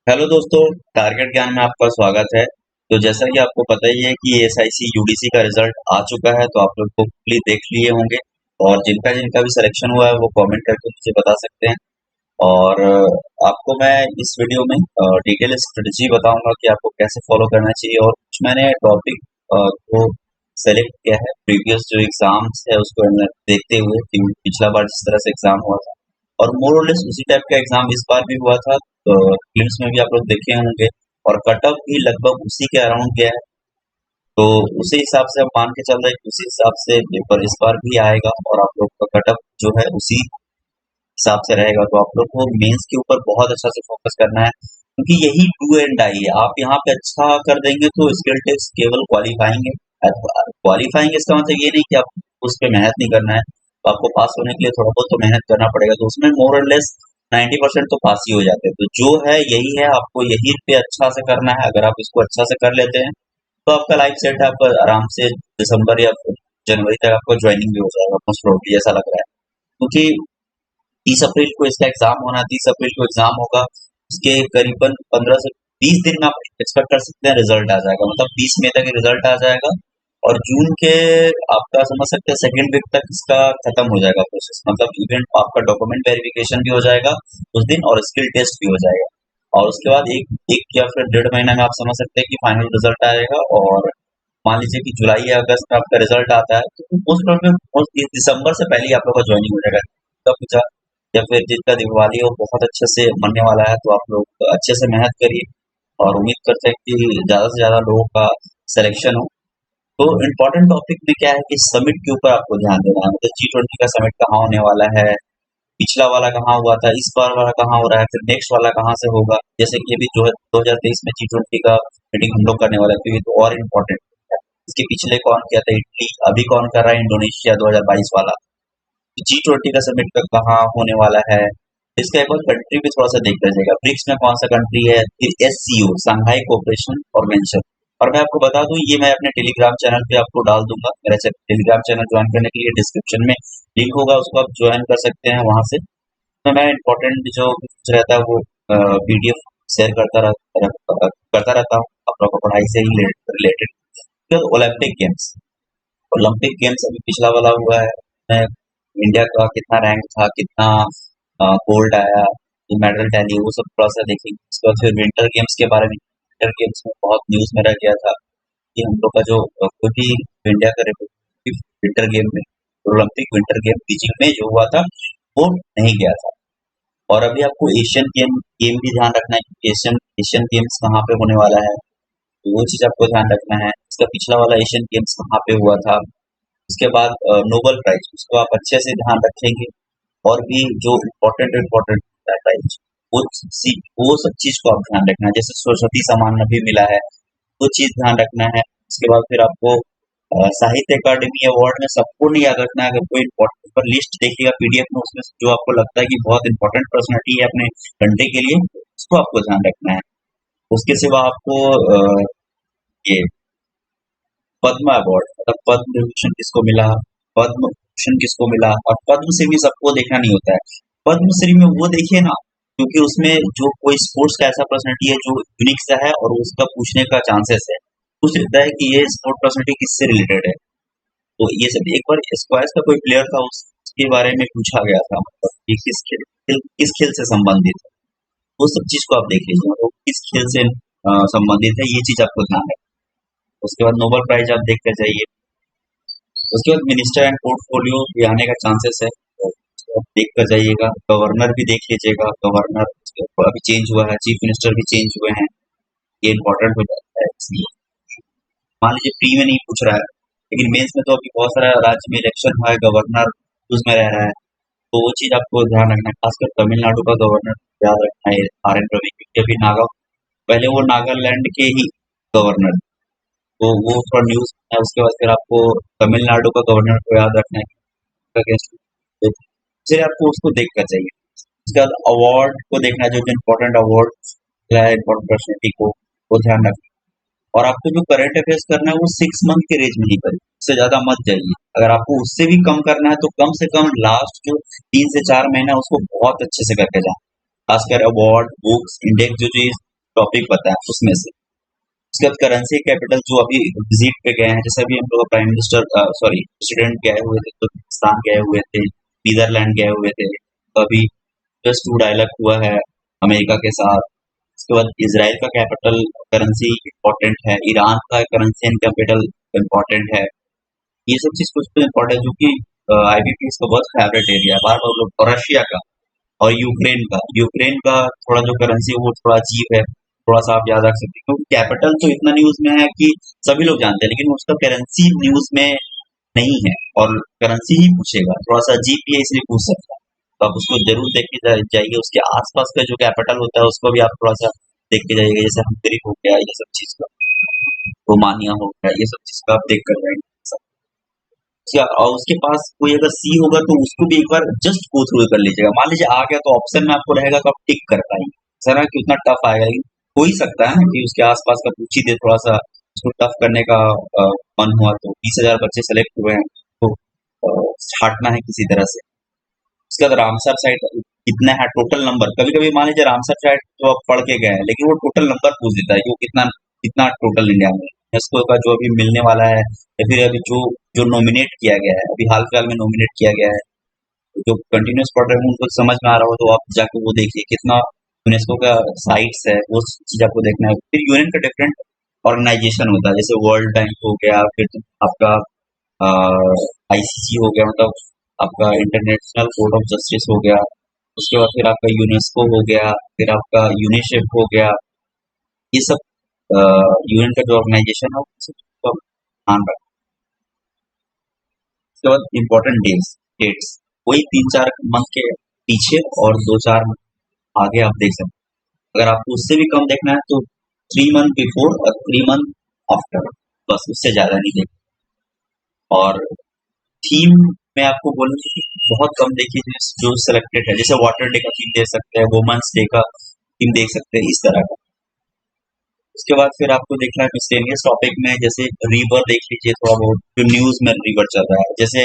Hello दोस्तों, target ज्ञान में आपका स्वागत है। तो जैसा कि आपको पता ही है कि एसआईसी यूडीसी का रिजल्ट आ चुका है, तो आप लोग होपफुली देख लिए होंगे और जिनका जिनका भी सिलेक्शन हुआ है वो कमेंट करके मुझे बता सकते हैं। और आपको मैं इस वीडियो में डिटेल स्ट्रेटजी बताऊंगा कि आपको कैसे फॉलो करना चाहिए और कुछ मैंने टॉपिक को सेलेक्ट किया है प्रीवियस जो एग्जाम्स है उसको देखते हुए कि पिछला बार जिस तरह से एग्जाम हुआ था और मोर और लेस उसी टाइप का एग्जाम इस बार भी हुआ था। फिल्म्स में भी आप लोग देखे होंगे और कट ऑफ भी लगभग उसी के अराउंड गया है। तो उसी हिसाब से हम मान के चल रहे हैं कि उसी हिसाब से पेपर इस बार भी आएगा और आप लोग का कट ऑफ जो है उसी हिसाब से रहेगा। तो आप लोग को मेंस के ऊपर बहुत अच्छा से फोकस करना है क्योंकि यही डू एंड डाई है। आप यहाँ पे अच्छा कर देंगे तो स्किल टेस्ट केवल क्वालिफाइंग है। क्वालिफाइंग इसका मतलब ये नहीं कि आप उस पर मेहनत नहीं करना है, तो आपको पास होने के लिए थोड़ा बहुत तो मेहनत करना पड़ेगा। तो उसमें मोर और लेस 90% तो पास ही हो जाते हैं। तो जो है यही है, आपको यही पे अच्छा से करना है। अगर आप इसको अच्छा से कर लेते हैं तो आपका लाइफ सेट है। आपका आराम से दिसंबर या फिर जनवरी तक आपका ज्वाइनिंग भी हो जाएगा मोस्ट प्रोबेबली, ऐसा लग रहा है। क्योंकि 30 अप्रैल को इसका एग्जाम होना है, 30 अप्रैल को एग्जाम होगा। उसके करीबन 15 से 20 दिन में आप एक्सपेक्ट कर सकते हैं रिजल्ट आ जाएगा, मतलब 20 मई तक रिजल्ट आ जाएगा। और जून के आपका समझ सकते हैं सेकेंड वीक तक इसका खत्म हो जाएगा प्रोसेस, मतलब इवेंट आपका डॉक्यूमेंट वेरिफिकेशन भी हो जाएगा उस दिन और स्किल टेस्ट भी हो जाएगा। और उसके बाद एक एक या फिर 1.5 महीना में आप समझ सकते हैं कि फाइनल रिजल्ट आएगा। और मान लीजिए कि जुलाई या अगस्त में आपका रिजल्ट आता है तो उस दिसंबर से पहले ही आप लोग का ज्वाइनिंग हो जाएगा। दुर्गा पूजा या फिर जिनका दिवाली हो बहुत अच्छे से मनने वाला है, तो आप लोग अच्छे से मेहनत करिए और उम्मीद करते हैं कि ज्यादा से ज्यादा लोगों का सिलेक्शन हो। तो इम्पोर्टेंट टॉपिक में क्या है कि समिट के ऊपर आपको ध्यान देना है, मतलब G20 का समिट कहाँ होने वाला है, पिछला वाला कहाँ हुआ था, इस बार वाला कहाँ हो रहा है, फिर नेक्स्ट वाला कहाँ से होगा। जैसे कि अभी जो है 2023 में G20 का मीटिंग हम लोग करने वाले हैं, तो ये तो और इम्पोर्टेंट है। इसके पिछले कौन किया था, इटली। अभी कौन कर रहा है, इंडोनेशिया 2022 वाला। G20 का समिट का कहाँ होने वाला है, इसका एक बार कंट्री भी थोड़ा सा देख लीजिएगा। ब्रिक्स में कौन सा कंट्री है, फिर SCO सांघाई कोऑपरेशन ऑर्गेनाइजेशन। और मैं आपको बता दूं, ये मैं अपने टेलीग्राम चैनल पे आपको डाल दूंगा। मेरा टेलीग्राम चैनल ज्वाइन करने के लिए डिस्क्रिप्शन में लिंक होगा, उसको आप ज्वाइन कर सकते हैं वहां से। तो मैं इम्पोर्टेंट जो कुछ रहता है वो PDF शेयर करता रहता हूँ आप लोगों को पढ़ाई से ही रिलेटेड। फिर ओलंपिक गेम्स अभी पिछला वाला हुआ है, उसमें इंडिया का कितना रैंक था, कितना गोल्ड आया, जो मेडल टैली, वो सब थोड़ा सा देखेंगे। उसके बाद फिर विंटर गेम्स के बारे में, विंटर गेम्स में बहुत न्यूज में रह गया था कि हम लोग का जो कोई भी इंडिया का रिप्रेजेंटेटिव विंटर गेम में, ओलंपिक विंटर गेम बीजिंग में जो हुआ था वो नहीं गया था। और अभी आपको एशियन गेम गेम भी ध्यान रखना है कि एशियन एशियन गेम्स कहाँ पे होने वाला है, तो वो चीज आपको ध्यान रखना है। इसका पिछला वाला एशियन गेम्स कहाँ पे हुआ था। उसके बाद नोबेल प्राइज, उसको आप अच्छे से ध्यान रखेंगे। और भी जो इम्पोर्टेंट प्राइज, वो सब चीज को आप ध्यान रखना है। जैसे सरस्वती सम्मान भी मिला है, वो चीज ध्यान रखना है। उसके बाद फिर आपको साहित्य अकादमी अवार्ड में सबको नहीं याद रखना है। अगर कोई इम्पोर्टेंट पर लिस्ट देखिएगा PDF में, उसमें से जो आपको लगता है कि बहुत इंपॉर्टेंट पर्सनैलिटी है अपने घंटे के लिए, उसको आपको ध्यान रखना है। उसके सिवा आपको ये पद्म अवार्ड, मतलब पद्म विभूषण किसको मिला, पद्म भूषण किसको मिला, और पद्मश्री भी सबको देखना नहीं होता है। पद्मश्री में वो देखिए ना, क्योंकि उसमें जो कोई स्पोर्ट्स का ऐसा पर्सनैलिटी है जो यूनिक सा है और उसका पूछने का चांसेस है, पूछ लेता है कि ये स्पोर्ट पर्सनैलिटी किससे रिलेटेड है। तो ये सब एक बार स्क्वायर्स का कोई प्लेयर था, उसके बारे में पूछा गया था, मतलब कि किस खेल से संबंधित है। वो सब चीज को आप देख लीजिए, मतलब किस खेल से संबंधित है, ये चीज आपको ध्यान है। उसके बाद नोबेल प्राइज आप देखते जाइए। उसके बाद मिनिस्टर एंड पोर्टफोलियो भी आने का चांसेस है, तो उसको आप देख कर जाइएगा। गवर्नर भी देख लीजिएगा, गवर्नर अभी चेंज हुआ है, चीफ मिनिस्टर भी चेंज हुए हैं, ये इम्पोर्टेंट हो जाता है। इसलिए मान लीजिए प्री में नहीं पूछ रहा है, लेकिन मेंस में तो अभी बहुत सारा राज्य में इलेक्शन हुआ है, गवर्नर उसमें रह रहा है, तो वो चीज आपको ध्यान रखना है। खासकर तमिलनाडु का गवर्नर याद रखना है, RN रवि, क्योंकि अभी पहले वो नागालैंड के ही गवर्नर, तो वो थोड़ा न्यूज है। उसके बाद फिर आपको तमिलनाडु का गवर्नर को याद रखना है, उसका गेस्ट, तो फिर आपको उसको देख कर चाहिए। उसके बाद अवार्ड को देखना है, जो इम्पोर्टेंट अवार्ड है इम्पोर्टेंट पर्सनैलिटी को, वो ध्यान रखना है। और आपको जो करंट अफेयर्स करना है वो 6 मंथ के रेंज में ही करिए, उससे ज्यादा मत जाइए। अगर आपको उससे भी कम करना है तो कम से कम लास्ट जो 3 से 4 महीना उसको बहुत अच्छे से करके जाए। खासकर अवार्ड, बुक्स, इंडेक्स, जो चीज टॉपिक बताया उसमें से। उसके बाद करेंसी कैपिटल जो अभी विजिट पे गए हैं, जैसे अभी हम लोग प्राइम मिनिस्टर सॉरी प्रेसिडेंट गए हुए थे, तुर्कमेनिस्तान गए हुए थे, नीदरलैंड गए हुए थे, तो अभी जस्ट टू डायलॉग हुआ है अमेरिका के साथ। उसके बाद इसराइल का कैपिटल करेंसी इम्पोर्टेंट है, ईरान का करेंसी एंड कैपिटल इम्पोर्टेंट है। ये सब चीज कुछ तो इम्पोर्टेंट है, जो कि IBPS का बहुत फेवरेट एरिया है बार बार लोग। और रशिया का और यूक्रेन का थोड़ा जो करेंसी है वो थोड़ा अजीब है, थोड़ा सा आप याद रख सकते हैं, क्योंकि कैपिटल तो इतना न्यूज में है कि सभी लोग जानते हैं, लेकिन उसका करेंसी न्यूज में नहीं है और करेंसी ही पूछेगा, थोड़ा सा अजीब भी है इसलिए पूछ सकता है। तो आप उसको जरूर देख के जाइए। उसके आसपास का जो कैपिटल होता है उसको भी आप थोड़ा सा देख के जाइएगा, जैसे हंगरी हो गया, ये सब चीज का रोमानिया हो गया, ये सब चीज का आप देख कर जाएंगे। क्या और उसके पास कोई अगर सी होगा तो उसको भी एक बार जस्ट गो थ्रू कर लीजिएगा। मान लीजिए आ गया तो ऑप्शन में आपको रहेगा तो आप टिक कर पाएंगे, जरा कि उतना टफ आएगा, लेकिन हो ही सकता है ना कि उसके आसपास का पूछ ही दे थोड़ा सा, उसको टफ करने का मन हुआ तो 20,000 बच्चे सेलेक्ट हुए हैं तो छाटना है किसी तरह से। उसके बाद रामसर साइट कितना है टोटल नंबर, कभी कभी मान लीजिए रामसर साइट तो आप पढ़ के गए हैं, लेकिन वो टोटल नंबर पूछ देता है कि वो कितना कितना टोटल इंडिया में यूनेस्को का जो अभी मिलने वाला है, या फिर अभी जो जो नॉमिनेट किया गया है, अभी हाल फिलहाल में नॉमिनेट किया गया है, तो जो कंटिन्यूस पढ़ रहे हैं उनको समझ में आ रहा हो तो आप जाके वो देखिए कितना यूनेस्को का साइट्स है, वो चीज आपको देखना है। फिर यूएन का डिफरेंट ऑर्गेनाइजेशन होता है, जैसे वर्ल्ड बैंक हो गया, फिर आपका ICC हो गया, मतलब आपका इंटरनेशनल कोर्ट ऑफ जस्टिस हो गया, उसके बाद फिर आपका यूनेस्को हो गया, फिर आपका यूनिसेफ हो गया। ये सब यूएन का जो ऑर्गेनाइजेशन है उसको ध्यान रखें। उसके बाद इम्पोर्टेंट डेट्स वही 3-4 मंथ के पीछे और 2-4 आगे आप देख सकते हैं। अगर आपको उससे भी कम देखना है तो 3 मंथ बिफोर और 3 मंथ आफ्टर, बस उससे ज्यादा नहीं देखना। और थीम में आपको बोलूंगी कि बहुत कम देखिए जो सिलेक्टेड है, जैसे वाटर डे का थीम देख सकते हैं, वुमेन्स डे का थीम देख सकते हैं, इस तरह का। उसके बाद फिर आपको देखना है मिसलेनियस टॉपिक में, जैसे रिवर देख लीजिए थोड़ा बहुत, जो न्यूज में रिवर चल रहा है, जैसे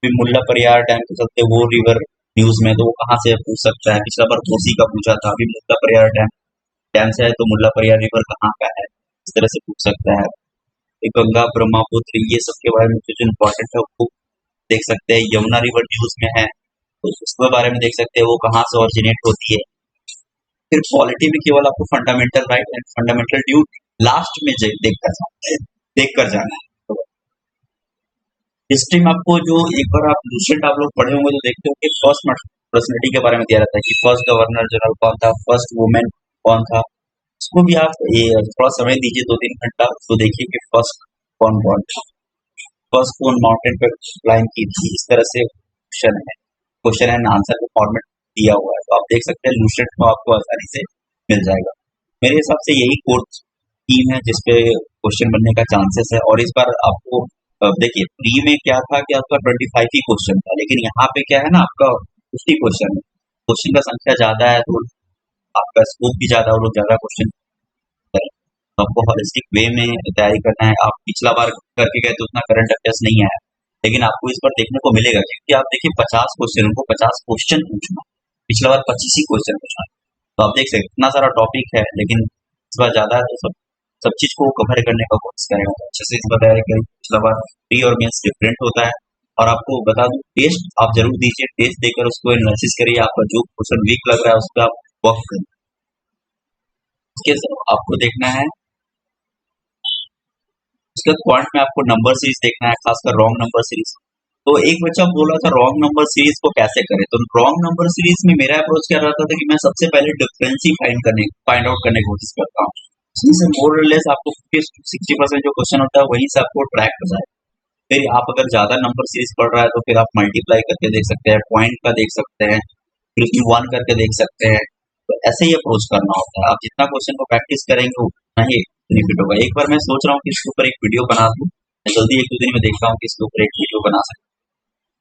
फिर मुल्ला परियार डैम के चलते वो रिवर न्यूज में, तो वो कहाँ से पूछ सकता है। पिछला बार कोसी का पूछा था, अभी मुल्ला परियार डैम से है तो मुल्ला परियार रिवर कहाँ का है, इस तरह से पूछ सकता है। एक गंगा ब्रह्मपुत्र ये सब के बारे में जो इम्पोर्टेंट है वो देख सकते हैं। यमुना रिवर न्यूज में है तो उसके बारे में देख सकते हैं, वो कहाँ से ऑरिजिनेट होती है। फिर पॉलिटी में केवल आपको fundamental right and fundamental duty last में देख कर जाना है। तो हिस्ट्री में आपको जो एक बार आप लूसेंट आप लोग पढ़े होंगे तो देखते हो कि फर्स्ट पर्सनैलिटी के बारे में दिया रहता है कि फर्स्ट गवर्नर जनरल कौन था, फर्स्ट वुमेन कौन था। उसको भी आप थोड़ा समय दीजिए, 2-3 घंटा, तो देखिए कि फर्स्ट कौन कौन था, फर्स्ट कौन माउंटेन पर क्लाइंब की थी। इस तरह से क्वेश्चन एंड आंसर का फॉर्मेट दिया हुआ है, तो आप देख सकते हैं लूसेंट को आपको आसानी से मिल जाएगा। मेरे हिसाब से यही कोर्स स्कीम है जिसपे क्वेश्चन बनने का चांसेस है। और इस बार आपको देखिए प्री में क्या था कि आपका 25 ही क्वेश्चन था, लेकिन यहाँ पे क्या है ना आपका 50 क्वेश्चन है। क्वेश्चन का संख्या ज्यादा है तो आपका स्कोप भी ज्यादा, और लोग ज्यादा क्वेश्चन करें। तो आपको हॉलिस्टिक वे में तैयारी करना है। आप पिछला बार करके गए तो उतना करंट अफेयर्स नहीं आया, लेकिन आपको इस बार देखने को मिलेगा, क्योंकि आप देखिए 50 क्वेश्चन, उनको 50 क्वेश्चन पूछना, पिछला बार 25 ही क्वेश्चन पूछना। तो आप देख सकते इतना सारा टॉपिक है, लेकिन इस बार ज्यादा है तो सब चीज को कवर करने का कोशिश करेगा। अच्छे से इस बार तैयारी करें। पिछला बार प्री और मेंस डिफरेंट होता है। और आपको बता दूं टेस्ट आप जरूर दीजिए, टेस्ट देकर उसको एनालिसिस करिए, आपका जो क्वेश्चन वीक लग रहा है उस पर आप वर्क करिए। उसके आपको देखना है, उसके क्वांट में आपको नंबर सीरीज देखना है, खासकर रॉन्ग नंबर सीरीज। तो एक बच्चा बोल रहा था रॉन्ग नंबर सीरीज को कैसे करें, तो रॉन्ग नंबर सीरीज में मेरा अप्रोच क्या रहता था कि मैं सबसे पहले डिफरेंस ही फाइंड आउट करने की कोशिश करता हूँ। उसमें से मोर और लेस आपको 60% जो क्वेश्चन होता है वहीं से आपको ट्रैक हो जाए। फिर आप अगर ज्यादा नंबर सीरीज पढ़ रहा है तो फिर आप मल्टीप्लाई करके देख सकते हैं, पॉइंट का देख सकते हैं, फिर उसमें 1 करके देख सकते हैं। तो ऐसे ही अप्रोच करना होता है। आप जितना क्वेश्चन को प्रैक्टिस करेंगे उतना ही बेनिफिट होगा। एक बार मैं सोच रहा हूँ कि इसके ऊपर एक वीडियो बना दूं, मैं जल्दी 1-2 दिन में देखता हूँ कि इसके ऊपर एक वीडियो बना सकते हैं।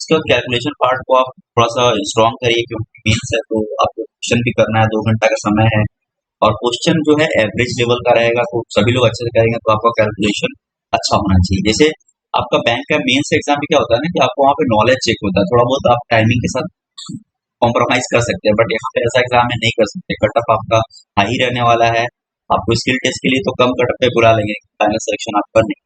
इसके बाद कैलकुलेशन पार्ट को आप थोड़ा सा स्ट्रॉन्ग करिए, क्योंकि मेंस है तो आपको क्वेश्चन भी करना है, 2 घंटा का समय है, और क्वेश्चन जो है एवरेज लेवल का रहेगा, तो सभी लोग अच्छे से करेंगे तो आपका कैलकुलेशन अच्छा होना चाहिए। जैसे आपका बैंक का मेंस एग्जाम में क्या होता है ना कि आपको वहाँ पे नॉलेज चेक होता है, थोड़ा बहुत आप टाइमिंग के साथ कॉम्प्रोमाइज कर सकते हैं, बट यहाँ पे ऐसा एग्जाम में नहीं कर सकते। कट ऑफ आपका हाई रहने वाला है आपको स्किल टेस्ट के लिए तो कम कट पे बुला लेंगे, फाइनल सिलेक्शन आप कर लेंगे।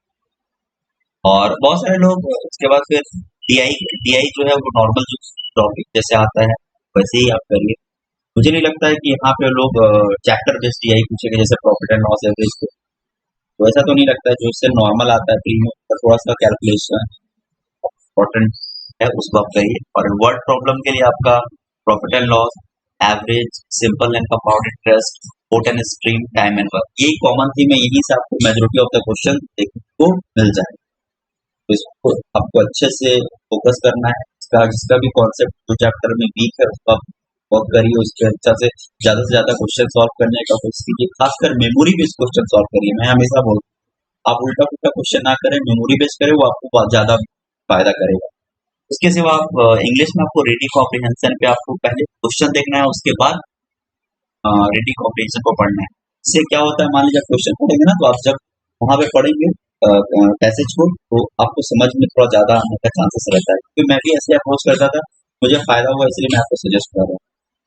और बहुत सारे लोग उसके बाद फिर डीआई जो है वो नॉर्मल जो टॉपिक जैसे आता है वैसे ही आप करिए। मुझे नहीं लगता है कि यहाँ पे लोग चैप्टर बेस्ड डीआई पूछेंगे जैसे प्रॉफिट एंड लॉस एवरेज, तो ऐसा तो नहीं लगता है। जो इससे नॉर्मल आता है प्रीमियम का थोड़ा सा कैलकुलेशन इम्पोर्टेंट है उसको आप करिए। और वर्ड प्रॉब्लम के लिए आपका profit and loss, average, simple and compound interest, port and stream, time and work, ये कॉमन थीम है। यहीं से आपको मेजोरिटी ऑफ द क्वेश्चन देखने को मिल जाए। तो इसको आपको अच्छे से फोकस करना है। इसका जिसका भी कॉन्सेप्ट जो चैप्टर में वीक है उसको आप वर्क करिए, उसके अच्छा से ज्यादा क्वेश्चन सॉल्व करने का कोशिश कीजिए। खासकर मेमोरी बेस्ड क्वेश्चन सॉल्व करिए। मैं हमेशा बोलता हूँ आप उल्टा पुल्टा क्वेश्चन ना करें, मेमोरी बेस्ड करें, वो आपको बहुत ज्यादा फायदा करेगा। इसके सिवा आप इंग्लिश में आपको रीडिंग कॉम्प्रिहेंशन पे आपको पहले क्वेश्चन देखना है, उसके बाद रीडिंग कॉम्प्रिहेंशन को पढ़ना है। इससे क्या होता है, मान लीजिए क्वेश्चन पढ़ेंगे ना, तो आप जब वहां पे पढ़ेंगे पैसेज को, तो आपको समझ में थोड़ा ज्यादा आने का चांसेस रहता है। क्योंकि मैं भी ऐसे अप्रोच करता था, मुझे फायदा हुआ, इसलिए मैं आपको सजेस्ट कर रहा हूँ।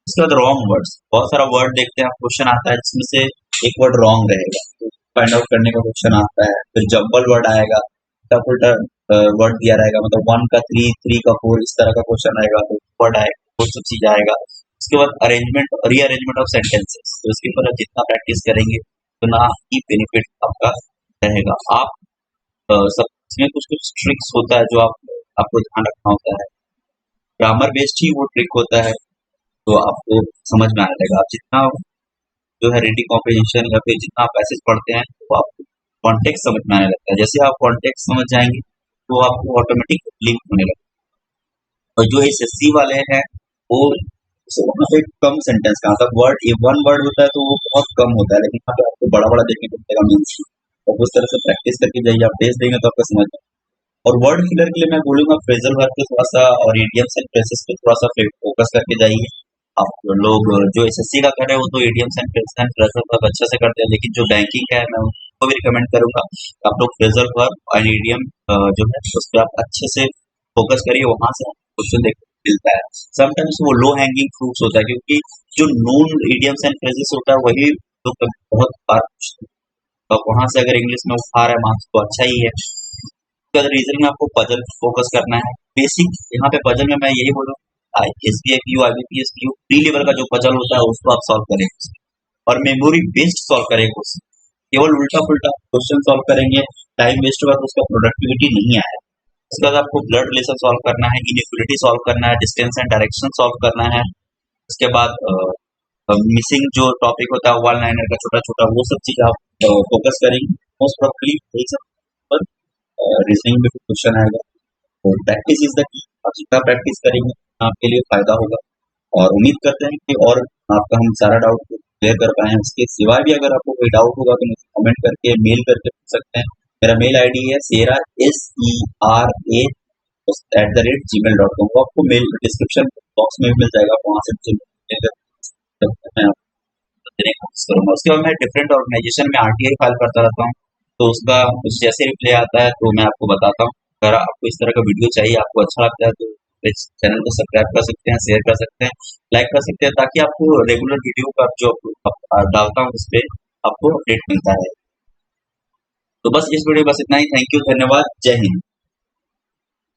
इसके बाद रॉन्ग वर्ड्स, बहुत सारा वर्ड देखते हैं, क्वेश्चन आता है जिसमें से एक वर्ड रॉन्ग रहेगा, तो फाइंड आउट करने का क्वेश्चन आता है। फिर जम्बल वर्ड आएगा, उल्टा पुल्टा वर्ड दिया रहेगा, मतलब 1 का 3, 3 का 4, इस तरह का क्वेश्चन आएगा, तो वर्ड आएगा, वो सब चीज आएगा। उसके बाद अरेंजमेंट, रीअरेंजमेंट ऑफ सेंटेंसेस, तो इसके ऊपर आप जितना प्रैक्टिस करेंगे उतना ही बेनिफिट आपका रहेगा। आप सब इसमें कुछ कुछ ट्रिक्स होता है जो आपको ध्यान रखना होता है। ग्रामर बेस्ड ही वो ट्रिक होता है, तो आपको समझ में आने लगेगा। आप जितना जो है रीडिंग कॉम्प्रिहेंशन या फिर जितना आप पैसेज पढ़ते हैं, तो आपको कॉन्टेक्स्ट समझ में आने लगता है। जैसे आप कॉन्टेक्स्ट समझ जाएंगे तो आपको ऑटोमेटिक लिंक होने लगता है। और जो एसएससी वाले हैं वो वहाँ पे कम सेंटेंस का मतलब वर्ड, ये वन वर्ड होता है तो वो बहुत कम होता है, लेकिन यहाँ पे आपको बड़ा बड़ा देखने को मिलेगा मीन्स। और उस तरह से प्रैक्टिस करके जाइए, आप टेस्ट देंगे तो आपको समझ में। और वर्ड फिलर के लिए मैं बोलूंगा फ्रेजल वर्ब पे थोड़ा सा और इडियम्स एंड फ्रेजेस पे थोड़ा सा फोकस करके जाइए। आप लोग जो एसएससी का कर रहे हैं वो तो इडियम्स एंड फ्रेजल वर्ब अच्छे से करते हैं, लेकिन जो बैंकिंग का है मैं उनको भी रिकमेंड करूंगा आप लोग फ्रेजल वर्ब और इडियम जो है उस पर आप अच्छे से फोकस करिए, वहां से क्वेश्चन देखने को मिलता है। समटाइम्स वो लो हैंगिंग फ्रूट्स होता है, क्योंकि जो नोन इडियम्स एंड फ्रेजेस होता है वही लोग बहुत बार पूछते हैं। तो आप वहां से अगर इंग्लिश में उठा रहे मार्क्स तो अच्छा ही है। रीजनिंग में आपको पजल फोकस करना है, बेसिक। यहाँ पे पजल में मैं यही बोलूँ एसबीआई आईबीपीएस प्री लेवल का जो पजल होता है उसको आप सॉल्व करेंगे और मेमोरी बेस्ड सॉल्व करेंगे उससे। केवल उल्टा पुल्टा क्वेश्चन सॉल्व करेंगे, टाइम वेस्ट होगा तो उसका प्रोडक्टिविटी नहीं आएगा। उसके बाद आपको ब्लड रिलेशन सॉल्व करना है, इनइक्वालिटी सॉल्व करना है, डिस्टेंस एंड डायरेक्शन सॉल्व करना है। उसके बाद मिसिंग जो टॉपिक होता है वन लाइनर का छोटा छोटा, वो सब चीज आप फोकस करेंगे। मोस्ट प्रॉब्ली यही सब रीजनिंग में क्वेश्चन आएगा। तो प्रैक्टिस इज द की, आप जितना प्रैक्टिस करेंगे आपके लिए फायदा होगा। और उम्मीद करते हैं कि और आपका हम सारा डाउट क्लियर कर पाए हैं। इसके सिवाय भी अगर आपको कोई डाउट होगा तो मुझे कमेंट करके मेल करके पूछ सकते हैं। मेरा मेल आईडी है सेरा SERA@gmail.com। वो आपको मेल डिस्क्रिप्शन बॉक्स में भी मिल जाएगा, वहां से मुझे मैं देने की कोशिश करूंगा। उसके बाद मैं डिफरेंट ऑर्गेनाइजेशन में आरटीआई फाइल करता रहता हूँ, तो उसका कुछ जैसे रिप्लाई आता है तो मैं आपको बताता हूँ। अगर आपको इस तरह का वीडियो चाहिए, आपको अच्छा लगता है तो इस चैनल को सब्सक्राइब कर सकते हैं, शेयर कर सकते हैं, लाइक कर सकते हैं, ताकि आपको रेगुलर वीडियो का जो डालता हूँ उस पर आपको अपडेट मिलता है। तो बस इस वीडियो बस इतना ही। थैंक यू, धन्यवाद, जय हिंद।